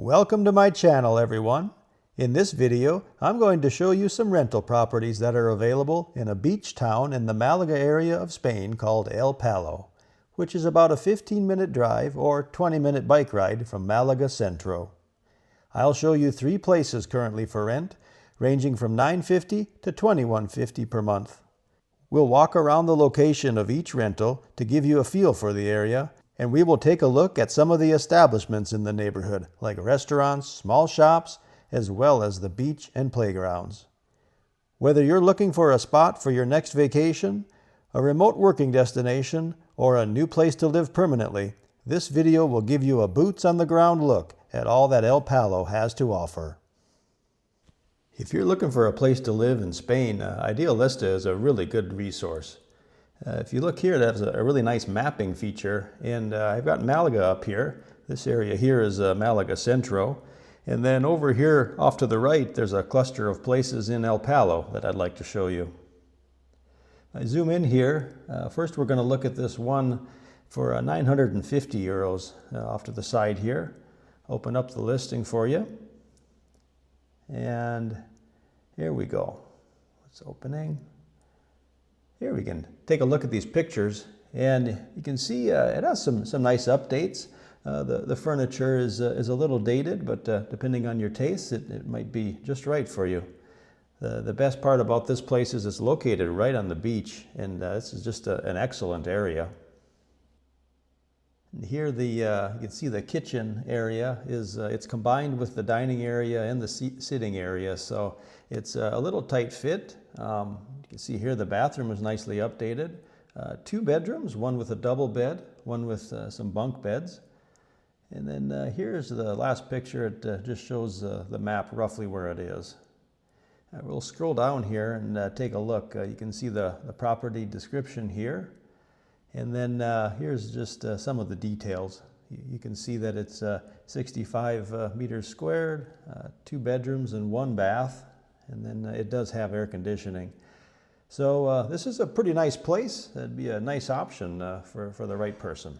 Welcome to my channel, everyone. In this video, I'm going to show you some rental properties that are available in a beach town in the Málaga area of Spain called El Palo, which is about a 15-minute drive or 20-minute bike ride from Málaga Centro. I'll show you 3 places currently for rent, ranging from $9.50 to $21.50 per month. We'll walk around the location of each rental to give you a feel for the area, and we will take a look at some of the establishments in the neighborhood, like restaurants, small shops, as well as the beach and playgrounds. Whether you're looking for a spot for your next vacation, a remote working destination, or a new place to live permanently, this video will give you a boots-on-the-ground look at all that El Palo has to offer. If you're looking for a place to live in Spain, Idealista is a really good resource. If you look here, that's a really nice mapping feature, and I've got Málaga up here. This area here is Málaga Centro, and then over here off to the right there's a cluster of places in El Palo that I'd like to show you. I zoom in here. First we're going to look at this one for 950 euros off to the side here. Open up the listing for you, and here we go. It's opening. Here we can take a look at these pictures, and you can see it has some nice updates. The furniture is a little dated, but depending on your taste, it might be just right for you. The best part about this place is it's located right on the beach, and this is just an excellent area. And here you can see the kitchen area is it's combined with the dining area and the sitting area, so it's a little tight fit. You can see here the bathroom is nicely updated. 2 bedrooms, one with a double bed, one with some bunk beds. And then here's the last picture. It just shows the map roughly where it is. We'll scroll down here and take a look. You can see the property description here. And then here's just some of the details. You can see that it's 65 meters squared, 2 bedrooms and 1 bath, and then it does have air conditioning. So this is a pretty nice place. That'd be a nice option for the right person.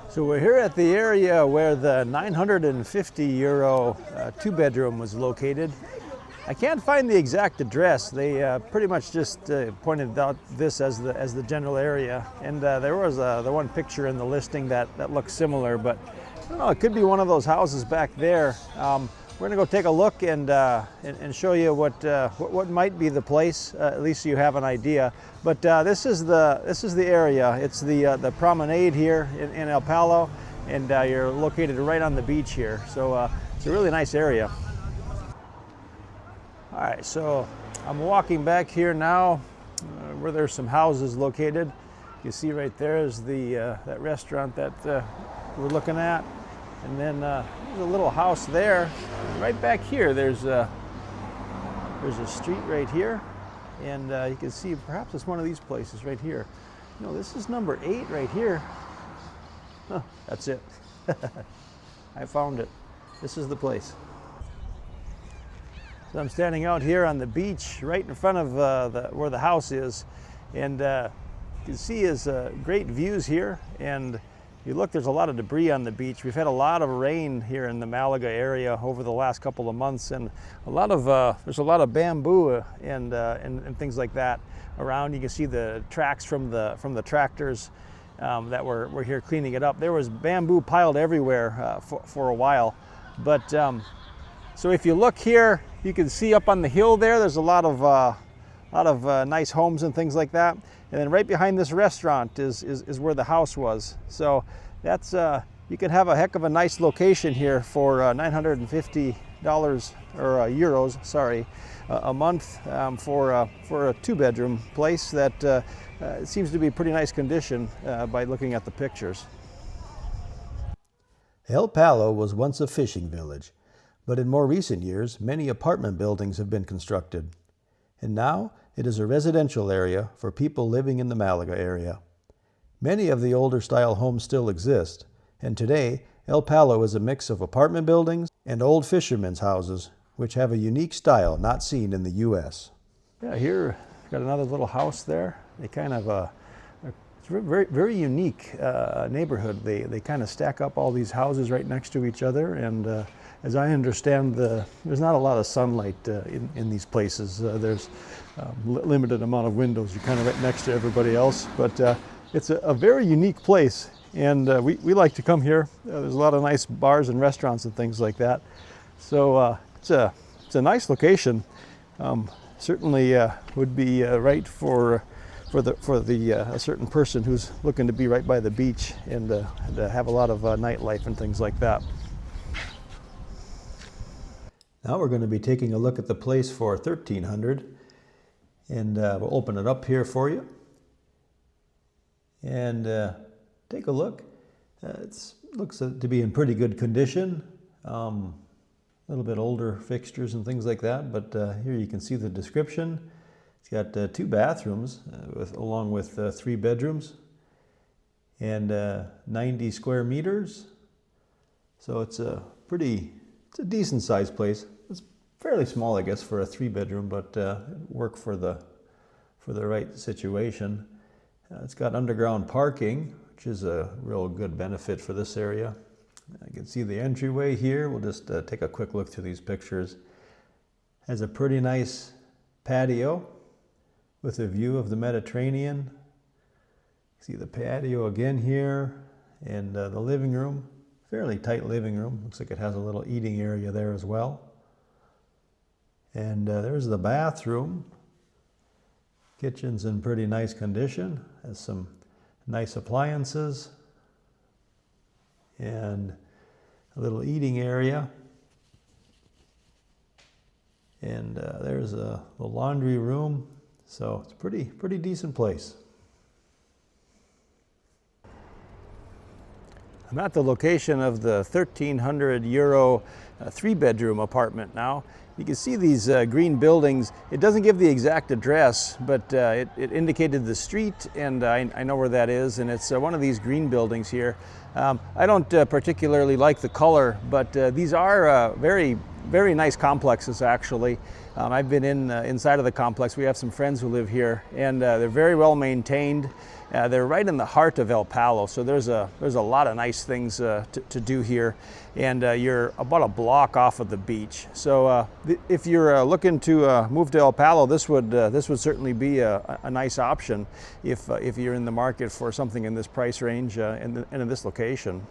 So we're here at the area where the 950 euro 2-bedroom was located. I can't find the exact address. They pretty much just pointed out this as the general area, and there was the one picture in the listing that looks similar, but I don't know, it could be one of those houses back there. We're gonna go take a look and show you what might be the place, at least so you have an idea. But this is the area. It's the promenade here in El Palo, and you're located right on the beach here. So it's a really nice area. All right, so I'm walking back here now, where there's some houses located. You see right there is that restaurant that we're looking at. And then there's a little house there. Right back here, there's a street right here, and you can see perhaps it's one of these places right here. No, this is number 8 right here. Huh, that's it. I found it. This is the place. So I'm standing out here on the beach, right in front of where the house is, and you can see is great views here. And you look, there's a lot of debris on the beach. We've had a lot of rain here in the Málaga area over the last couple of months, and there's a lot of bamboo and things like that around. You can see the tracks from the tractors that were here cleaning it up. There was bamboo piled everywhere for a while, but so if you look here, you can see up on the hill there's a lot of nice homes and things like that. And then right behind this restaurant is where the house was. So that's you can have a heck of a nice location here for $950 or euros, sorry, a month for a 2-bedroom place that seems to be pretty nice condition by looking at the pictures. El Palo was once a fishing village, but in more recent years, many apartment buildings have been constructed. And now it is a residential area for people living in the Málaga area. Many of the older style homes still exist, and today El Palo is a mix of apartment buildings and old fishermen's houses, which have a unique style not seen in the U.S. Yeah, here got another little house there. They kind of It's a very unique neighborhood. They kind of stack up all these houses right next to each other, and as I understand, there's not a lot of sunlight in these places. There's limited amount of windows. You're kind of right next to everybody else, but it's a very unique place, and we like to come here. There's a lot of nice bars and restaurants and things like that. So it's a nice location. Certainly would be right for a certain person who's looking to be right by the beach and have a lot of nightlife and things like that. Now we're going to be taking a look at the place for $1,300, and we'll open it up here for you and take a look. It looks to be in pretty good condition. A little bit older fixtures and things like that, but here you can see the description. It's got 2 bathrooms along with 3 bedrooms and 90 square meters. So it's a decent sized place. It's fairly small, I guess, for a 3-bedroom, but work for the right situation. It's got underground parking, which is a real good benefit for this area. You can see the entryway here. We'll just take a quick look through these pictures. Has a pretty nice patio with a view of the Mediterranean. See the patio again here, and the living room. Fairly tight living room. Looks like it has a little eating area there as well. And there's the bathroom. Kitchen's in pretty nice condition. Has some nice appliances. And a little eating area. And there's the laundry room. So it's a pretty decent place. I'm at the location of the €1,300 3-bedroom apartment now. You can see these green buildings. It doesn't give the exact address, but it indicated the street, and I know where that is, and it's one of these green buildings here. I don't particularly like the color, but these are very nice complexes, actually. I've been inside of the complex. We have some friends who live here, and they're very well maintained. They're right in the heart of El Palo, so there's a lot of nice things to do here, and you're about a block off of the beach. So if you're looking to move to El Palo, this would certainly be a nice option if you're in the market for something in this price range and in this location.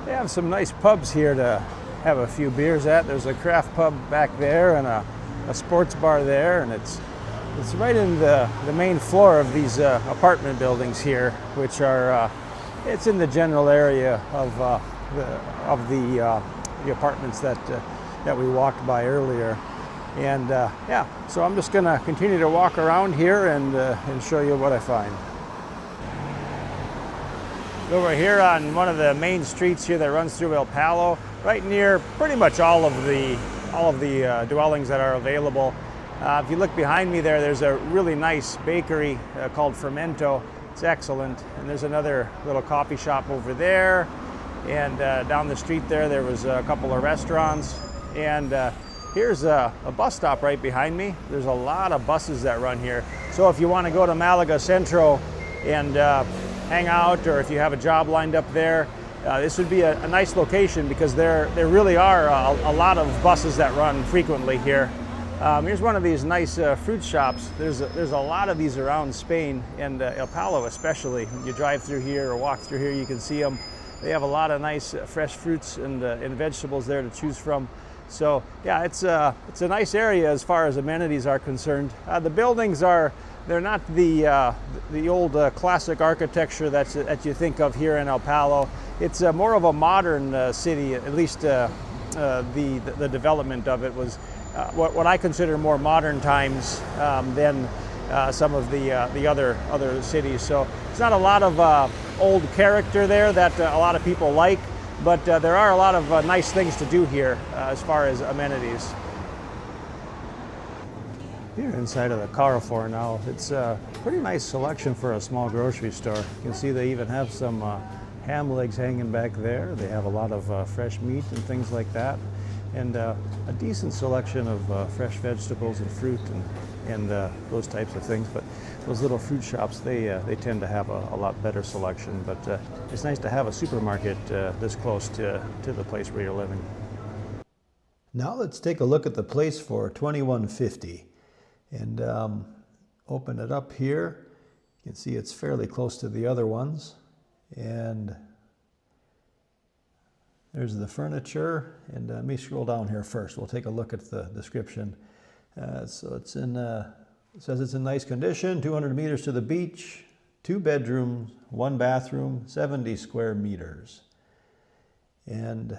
They have some nice pubs here to have a few beers at. There's a craft pub back there and a sports bar there, and it's right in the main floor of these apartment buildings here, which are it's in the general area of the apartments that we walked by earlier. And yeah, so I'm just gonna continue to walk around here and show you what I find. Over here on one of the main streets here that runs through El Palo, right near pretty much all of the dwellings that are available. If you look behind me there's a really nice bakery called Fermento. It's excellent. And there's another little coffee shop over there. And down the street there was a couple of restaurants. And here's a bus stop right behind me. There's a lot of buses that run here. So if you want to go to Malaga Centro and hang out, or if you have a job lined up there, this would be a nice location, because there really are a lot of buses that run frequently here. Here's one of these nice fruit shops. There's a lot of these around Spain, and El Palo especially. When you drive through here or walk through here, you can see them. They have a lot of nice fresh fruits and vegetables there to choose from. So yeah, it's a nice area as far as amenities are concerned. The buildings they're not the old classic architecture that you think of here in El Palo. It's more of a modern city. At least the development of it was what I consider more modern times than some of the other cities. So it's not a lot of old character there that a lot of people like, but there are a lot of nice things to do here as far as amenities. Here inside of the Carrefour now, it's a pretty nice selection for a small grocery store. You can see they even have some ham legs hanging back there. They have a lot of fresh meat and things like that, and a decent selection of fresh vegetables and fruit and those types of things. But those little fruit shops, they tend to have a lot better selection. But it's nice to have a supermarket this close to the place where you're living. Now let's take a look at the place for $21.50, and open it up here. You can see it's fairly close to the other ones, and there's the furniture. And let me scroll down here first. We'll take a look at the description. So it's in, it says it's in nice condition, 200 meters to the beach, 2 bedrooms, 1 bathroom, 70 square meters. And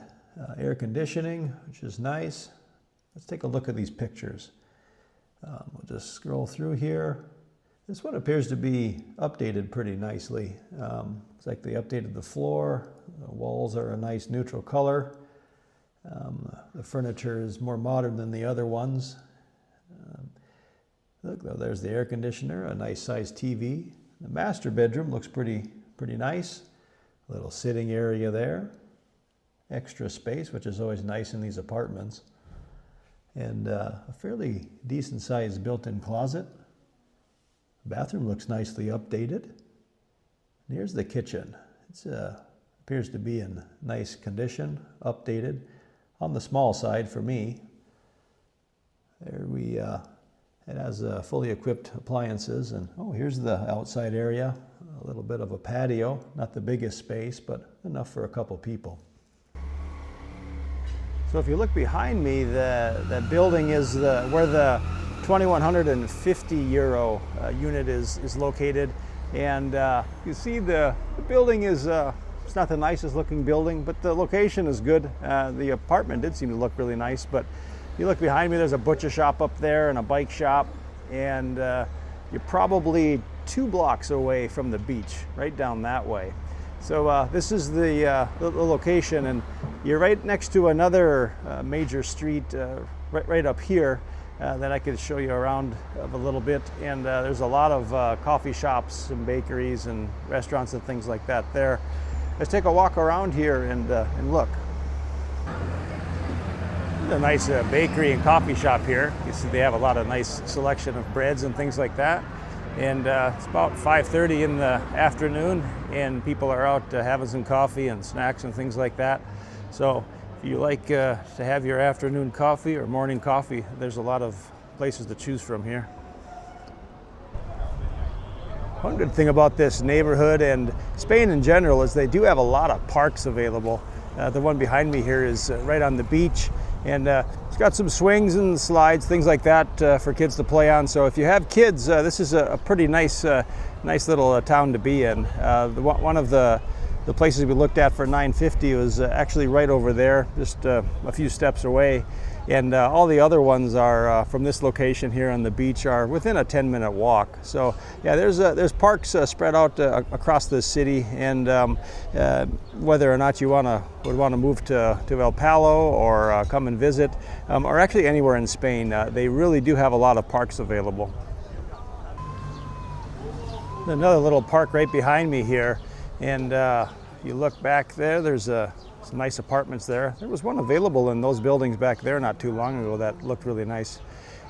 air conditioning, which is nice. Let's take a look at these pictures. We'll just scroll through here. This one appears to be updated pretty nicely. Looks like they updated the floor. The walls are a nice neutral color. The furniture is more modern than the other ones. Look, there's the air conditioner, a nice sized TV. The master bedroom looks pretty nice. A little sitting area there. Extra space, which is always nice in these apartments. And a fairly decent sized built-in closet. The bathroom looks nicely updated. And here's the kitchen. It appears to be in nice condition, updated, on the small side for me. There it has fully equipped appliances, and oh, here's the outside area. A little bit of a patio, not the biggest space, but enough for a couple people. So if you look behind me, that building is where the 2,150 euro unit is located. And you see the building is, it's not the nicest looking building, but the location is good. The apartment did seem to look really nice, but you look behind me, there's a butcher shop up there and a bike shop, and you're probably 2 blocks away from the beach, right down that way. So this is the location, and you're right next to another major street right up here that I could show you around a little bit. And there's a lot of coffee shops and bakeries and restaurants and things like that there. Let's take a walk around here and look. A nice bakery and coffee shop here. You see they have a lot of nice selection of breads and things like that. And it's about 5:30 in the afternoon, and people are out having some coffee and snacks and things like that. So if you like to have your afternoon coffee or morning coffee, there's a lot of places to choose from here. One good thing about this neighborhood and Spain in general is they do have a lot of parks available. The one behind me here is right on the beach, and it's got some swings and slides, things like that for kids to play on. So if you have kids, this is a pretty nice little town to be in. One of the places we looked at for $9.50 was actually right over there, just a few steps away. And all the other ones are from this location here on the beach are within a 10-minute walk. So yeah, there's parks spread out across the city, and whether or not you would want to move to El Palo or come and visit, or actually anywhere in Spain, they really do have a lot of parks available. Another little park right behind me here, and you look back there, there's some nice apartments there. There was one available in those buildings back there not too long ago that looked really nice.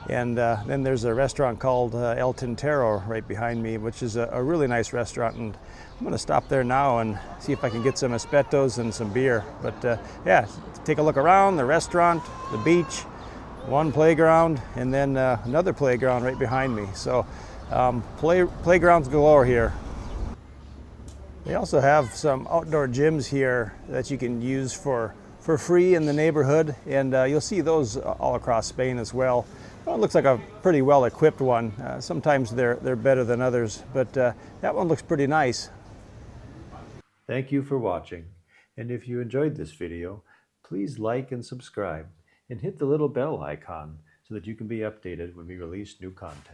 And then there's a restaurant called El Tintero right behind me, which is a really nice restaurant. And I'm going to stop there now and see if I can get some espetos and some beer. But yeah, take a look around the restaurant, the beach, one playground, and then another playground right behind me. So playgrounds galore here. They also have some outdoor gyms here that you can use for free in the neighborhood, and you'll see those all across Spain as well. Well, it looks like a pretty well equipped one. Sometimes they're better than others, but that one looks pretty nice. Thank you for watching, and if you enjoyed this video, please like and subscribe, and hit the little bell icon so that you can be updated when we release new content.